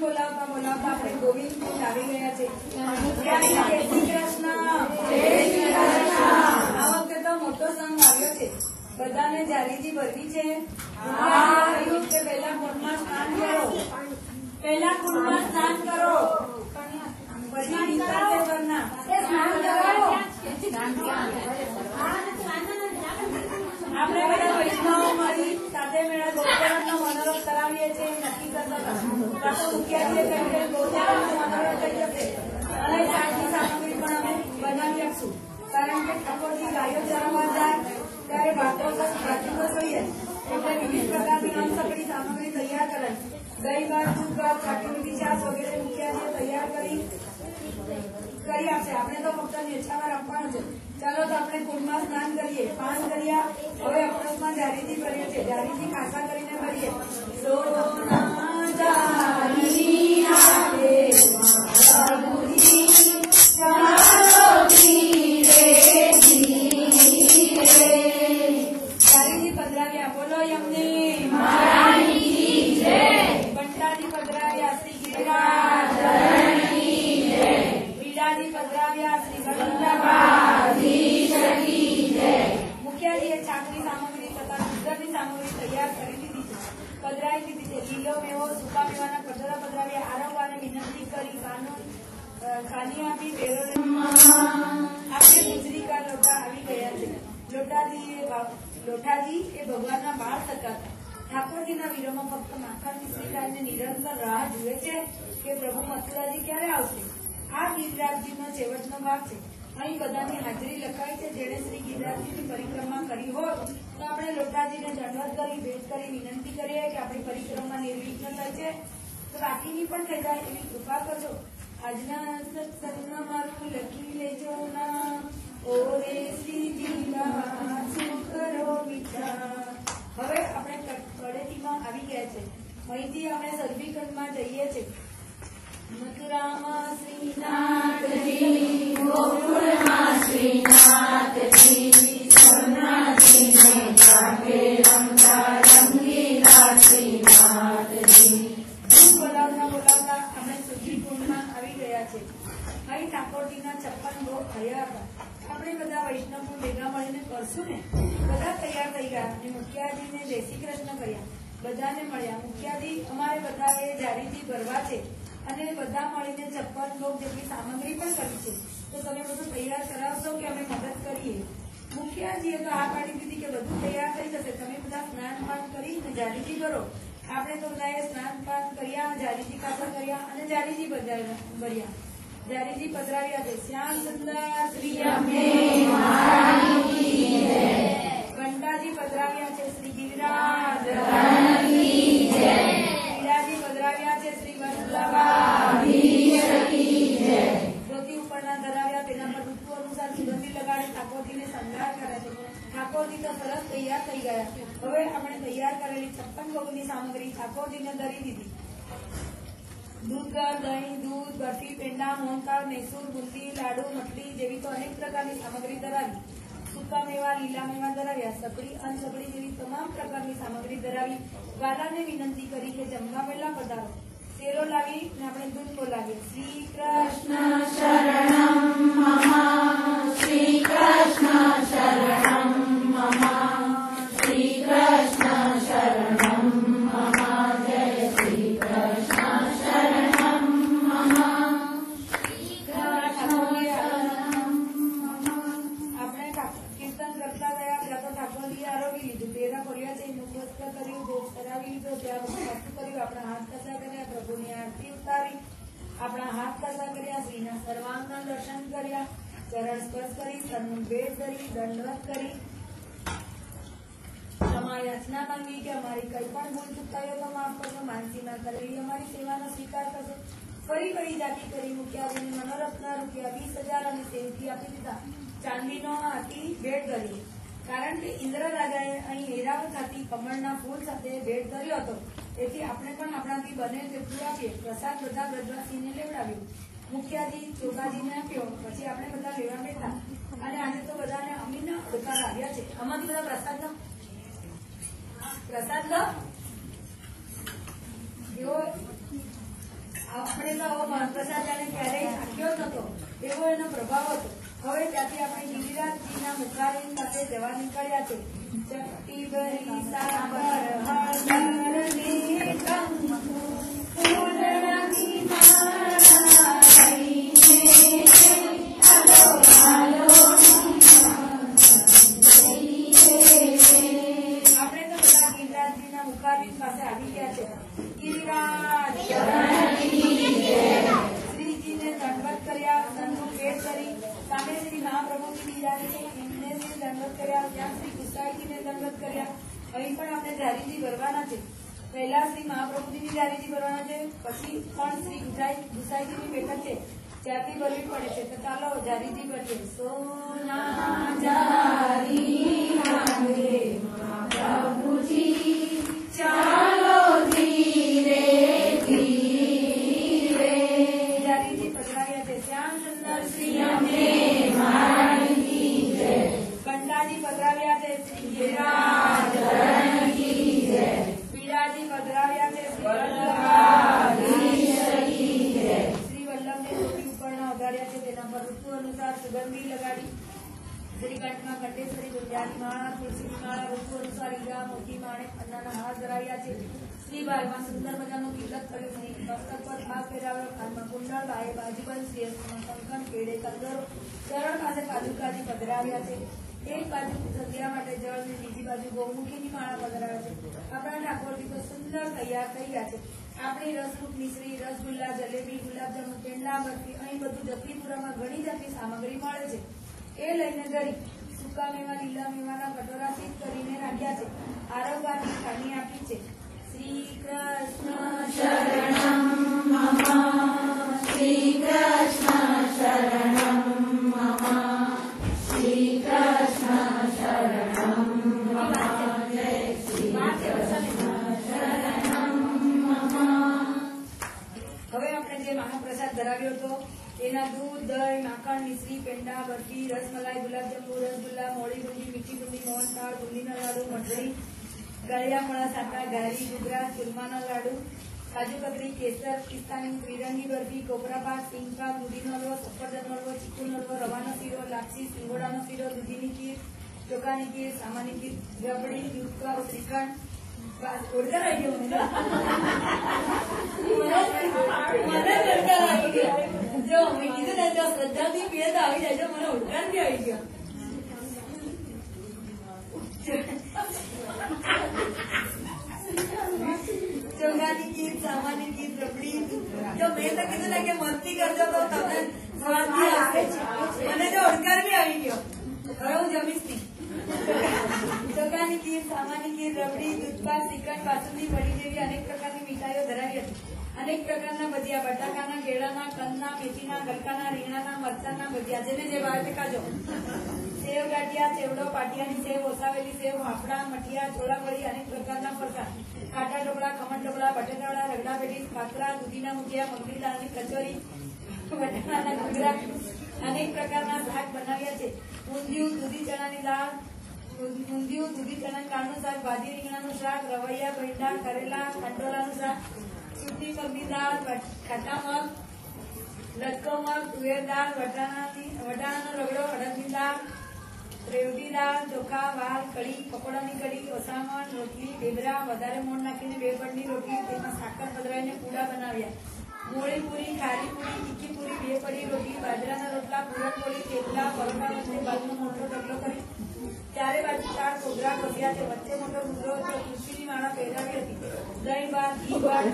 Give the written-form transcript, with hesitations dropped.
બોલાવતા બોલાવતા આપણે ગોવિંદ કુંડ આવી ગયા છે. જય શ્રી કૃષ્ણ. આ વખતે તો મોટો સંઘ આવ્યો છે. બધાને જારીજી ભરવી છે. પહેલા કુંડમાં સ્નાન કરો. પછી નીકળે કરના સ્નાન કરાવો. આપણે બધા વૈષ્ણવો મળી સાથે મેળા ગોચારણનો મનોરથ કરાવીએ છીએ. નક્કી કરતા મુખ્ય ગોચારણનો મનોરથ થઈ જશે અને સાચી સામગ્રી પણ અમે બનાવી આપશું. કારણ કે ઠાકોરજી ગાયો ચરવા જાય ત્યારે ભાગવત જોઈએ એટલે વિવિધ પ્રકારની અનસકડી સામગ્રી તૈયાર કરાય. દહીં ભાત, દૂધ ભાત, ખાટી મીઠી છાશ વગેરે મુખ્ય તૈયાર કરી આપશે. આપણે તો ફક્ત નેછામાં રાખવાનું છે. ચાલો તો આપણે કુંડમાં સ્નાન કરીએ, પાન કર્યા. હવે અપરસમાં જારીથી કરીએ છીએ. જારીથી ખાસા કરીને કરીએ. જારીથી પધરાવ્યા બોલો એમને બંટાજી પધરાવ્યા શ્રી ગિરિરાજ પધરાવ્યા શ્રી મુખ્યજીએ છાકની સામગ્રી તથા સુગંધની સામગ્રી તૈયાર કરી દીધી છે. પધરાવી દીધી છે. લીલો મેવો, સૂકા મેવાના કટોરા પધરાવ્યા. આરોગ્યને વિનંતી કરી ખાની આપી. આપણે ગુજરી કા લોટા આવી ગયા છે. લોઠાજી એ ભગવાનના બાળ થતા હતા. ઠાકોરજીના વીરોમાં ફક્ત માખણની શ્રીકારને નિરંતર રાહ જુએ છે કે પ્રભુ મથુરાજી ક્યારે આવશે. આ ગિરિરાજજીનો છેવટનો ભાગ છે. અહીં બધાની હાજરી લખાય છે. જેણે શ્રી ગિરિરાજજીની પરિક્રમા કરી હોય તો આપણે લોટાજીને દંડવત કરી, ભેટ કરી, વિનંતી કરીએ કે આપણી પરિક્રમા નિર્વિઘ્ન થાય છે તો બાકીની પણ થઈ જાય એવી કૃપા કરજો. આજના સત્સંગમાં મારું લખી લેજો ના ઓરે શ્રીજીના શું કરો વિચાર. હવે આપણે કડેટીમાં આવી ગયા છે. અહીંથી આપણે સર્વીખંડમાં જઈએ છીએ. મથુરામાં શ્રીનાથજી, ગોકુળમાં શ્રીનાથજી, સોમનાથજીને જાગે રમતા રંગીલા શ્રીનાથજી. બોલાવતા બોલાવતા આપણે સુધીકુંડમાં આવી ગયા છે. અહીં ઠાકોરજીના 56 ભોગ થયા હતા. આપણે બધા વૈષ્ણવ ભેગા મળીને કરશું ને. બધા તૈયાર થઈ ગયા અને મુખિયાજીને જય શ્રી કૃષ્ણ કર્યા. બધાને મળ્યા. મુખિયાજી અમારે બધાએ જારીથી ભરવા છે અને બધા મળીને 56 ભોગ જેટલી સામગ્રી પણ કરી છે. તો તમે બધું તૈયાર કરાવશો કે અમે મદદ કરીએ? મુખિયાજીએ તો આ પાડી દીધી કે બધું તૈયાર થઈ જશે. તમે બધા સ્નાન પાન કરીને જારીથી ભરો. આપણે તો બધાએ સ્નાન પાન કર્યા, જારીથી કાપડ કર્યા અને જારીથી ભર્યા. જારીથી પધરાવ્યા છે. શ્યામ સુંદર શ્રી ઘંટાજી પધરાવ્યા છે. શ્રી ગિરિરાજ પધરાવ્યા છે. શ્રી ધોતી ઉપરના ધરાવ્યા. તેના પર ઋતુ અનુસાર સુગંધી લગાડે ઠાકોરજીને શણગાર કરે છે. ઠાકોરજી તો સરસ તૈયાર થઈ ગયા. હવે આપણે તૈયાર કરેલી 56 ભોગની સામગ્રી ઠાકોરજીને ધરી દીધી. દૂધ, દહીં, દૂધ, બરફી, પેંડા, મોહનથાળ, મૈસૂર, બુંદી, લાડુ, મઠલી જેવી તો અનેક પ્રકારની સામગ્રી ધરાવી. સૂકા મેવા, લીલા મેવા ધરાવ્યા. સકડી, અનસકડી જેવી તમામ પ્રકારની સામગ્રી ધરાવી. વાલાને વિનંતી કરી કે જમવા વેલા પધારો. શેરો લાવી આપણે ધૂન બોલાવીએ. શ્રી કૃષ્ણ શરણમ મમ, શ્રી કૃષ્ણ શરણમ મમ, શ્રી કૃષ્ણ શરણમ મમ, જય શ્રી કૃષ્ણ શરણમ મમ, શ્રી કૃષ્ણ શરણમ મમ. આપણે કીર્તન કરતા ગયા ત્યાં તો ઠાકોરજીએ આરોગી લીધું. પેરા કર્યા છે, મુખવસ્ત્ર કર્યું, ભોગ કરાવી લીધો, ત્યાં બધું કર્યું. આપણા હાથ કસા કર્યા, પ્રભુની આરતી ઉતારી, આપણા હાથ કસા કર્યા, શ્રીના સર્વાંગના દર્શન કર્યા, ચરણ સ્પર્શ કરી, તનનું ભેટ કરી, દંડવત કરી, ક્ષમા યાચના માંગી કે અમારી કઈ પણ ભૂલ ચૂક થાય તો માફ કરશો. માનસીમાં કરેલી અમારી સેવાનો સ્વીકાર કરશો. ફરી ફરી જાતિ કરી મુખ્યાજીને મનોરથના રૂપિયા 20,000 અને સેવથી આપી દીધા. ચાંદીનો હાથી ભેટ કરી. કારણ કે ઇન્દ્ર રાજાએ અહીં હેરાવત હાથી કમળના ફૂલ સાથે ભેટ ધર્યો હતો. તેથી આપણે પણ આપણાથી બને તેટલું આપીએ. પ્રસાદ બધા બ્રજવાસીને લેવડાવ્યો. મુખિયાજી ચોગાજીને આપ્યો. પછી આપણે બધા લેવા બેઠા અને આજે તો બધાને અમીના અડકાર આવ્યા છે. આમાંથી બધા પ્રસાદ લો એવો તો મહાપ્રસાદ જાણે ક્યારેય ચાખ્યો નતો એવો એનો પ્રભાવ હતો. હવે ત્યાંથી આપણે ગિરિરાજજીના મુખારવિંદ પાસે જવા નીકળ્યા છે. ચપટી ભરી સાબર હળદરની કંકુ ફૂલડાની માળા લઈને આલો આલો આપણે તો બધા ગિરિરાજજીના મુખારવિંદ પાસે આવી ગયા છે. ગિરિરાજ શ્રીજીને દંડવત કર્યા, ધનનું ભેટ કરી. સામે શ્રી મહાપ્રભુજી બિરાજે છે, એમને દંડવત કર્યા. ત્યાં શ્રી ગુસાઈજીને દંડવત કર્યા. અહીં પણ આપણે જારીજી ભરવાના છે. પહેલા શ્રી મહાપ્રભુજીની જારીજી ભરવાના છે, પછી પણ શ્રી ગુસાઈજીની બેઠક છે, ત્યાંથી ભરવી પડે છે. તો ચાલો જારીજી ભરીએ. સોના જારી માંગે પ્રભુજી ચાલો ધીરે ધીરે. જારીજી પધરાવ્યા છે. શ્યામ સુંદર શ્રી અમે મારી જય. કંડાજી પધરાવ્યા છે. શ્રી ગિરિરાજ કી જય. પીડાજી પધરાવ્યા છે. શ્રી વલ્લભાધીશની જય. શ્રી વલ્લભને ચોટી ઉપરના ઉગાડ્યા છે. તેના પર ઋતુ અનુસાર સુગંધી લગાડી. શ્રી કંઠમાં કંઠેશ્વરી દુર્ગાની માળા, તુલસીની માળા, ઋતુ અનુસાર હીરા મોતી માણેક અન્નાના હાર ધરાવ્યા છે. શ્રી બાલમાં સુંદર મજાનું તિલક કર્યું. શ્રી મસ્તક પર હાથ પહેરાવ્યો. કાનમાં કુંડળ, બાએ બાજુબંધ, શ્રી હસ્તમાં કંકણ, કેડે કંદરો, ચરણ પાસે પાદુકાજી પધરાવ્યા છે. એક બાજુ સંધ્યા માટે જળ ને બીજી બાજુ ગૌમુખીની માળા પધરાવ્યા છે. આપણા ઠાકોરજી તો સુંદર તૈયાર થઈ ગયા છે. આપણી રસરૂપ મિશ્રી, રસગુલ્લા, જલેબી, ગુલાબજાંબુ, પેંડા, બરફી, અહીં બધું જગદીપુરામાં ઘણી જાતની સામગ્રી મળે છે. એ લઈને ગઈ. સૂકા મેવા, લીલા મેવાના કટોરા સિદ્ધ કરીને રાખ્યા છે. આરોગ્યની ખાણી આપી છે. શ્રી કૃષ્ણ શરણમ મમ, શ્રી કૃષ્ણ શરણમ મમ, શ્રી કૃષ્ણ શરણમ મમ, જય શ્રી કૃષ્ણ શરણમ મમ. હવે આપણે જે મહાપ્રસાદ ધરાવ્યો હતો એના દૂધ, દહીં, માખણ, મિશ્રી, પેંડા, બરફી, રસમલાઈ, ગુલાબજાંબુ, રસગુલ્લા, મોળી બુંદી, મીઠી બુંદી, મોહનથાળ, બુંદીના લાડુ, મઠરી, ગળિયામણા, સાટા, ઘારી, ઘૂઘરા, ચૂરમાના લાડુ, કાજુ કતરી, કેસર, પિસ્તાની, ત્રિરંગી બરફી, કોપરા પાક, સિંગપાક, દૂધીનો હલવો, સફરજનનો હલવો, ચીકુનો હલવો, રવાનો શીરો, લાપસી, સિંગોડાનો શીરો, દૂધીની ખીર, ચોખાની ખીર, સામાની ખીર, રબડી, દૂધપાક, શ્રીખંડ. ઓળખાણ આવી ગયો મને ઓળખાણ આવી ગયો. જો મેં કીધું ને તો શ્રદ્ધાથી પીએ તો આવી જાય. મને ઓળખાણ બી આવી ગયો. ચોખાની ખીર, સામાની ખીર, રબડી. જો મેં તો કીધું ને કે મસ્તી કરજો તો તમને સ્વાદથી આવશે. મને તો ઓળખાણ બી આવી ગયો. હવે હું જમીશ નહીં. ચોખાની ખીર, સામાની ખીર, રબડી, દૂધપાક, શ્રીખંડ, બાસુંદી, વડી જેવી અનેક પ્રકારની મીઠાઈઓ ધરાવી હતી. અનેક પ્રકારના ભજીયા, બટાકાના, કેળાના, કંદના, મેથીના, ગલકાના, રીંગણાના, મરચાના ભજીયા, જેને જે ભાવે ખાજો. સેવ ગાંઠિયા, ચેવડો, પાટિયાની સેવ, ઓસાવેલી સેવ, હાફડા, મઠિયા, ચોળાફળી, અનેક પ્રકારના ફરસાણ, ખાટા ઢોકળા, ખમણ ઢોકળા, બટેટાવડા, રગડા પેટીસ, ખાખરા, દૂધીના મુઠિયા, મગની દાળની કચોરી, બટાકાના ઘૂઘરા, અનેક પ્રકારના શાક બનાવ્યા છે. ઊંધિયું, દૂધી ચણાની દાળ, ઊંધિયું, દૂધી ચણાની દાળનું શાક, ભાજી રીંગણાનું શાક, રવૈયા, ભીંડા, કરેલા, કંટોલાનું શાક, સૂકી મગની દાળ, ખાટા મગ, લટકો મગ, તુવેર દાળ, વટાણાનો રગડો, અડદની દાળ, રેવડી દાળ, ચોખા, વાલ, કઢી, પકોડાની કઢી, ઓસામણ, રોટલી, ઢેબરા, વધારે મોણ નાખીને 2 પડની રોટલી, તેમાં સાકર પધરાવીને પૂડા બનાવ્યા. મોળી પૂરી, ખારી પૂરી, તીખી પૂરી, 2 પડી રોટલી, બાજરાના રોટલા, પૂરણપોળી, થેપલા, પરોઠા વચ્ચે બાજુનો મોટો ઢગલો કરી ચારે બાજુ 4 ઘોઘરા ખોદ્યા છે. વચ્ચે મોટો ઘૂઘરો હતો. તુલસીની માળા પહેરાવી હતી. દહીં ભાત, ઘી ભાત,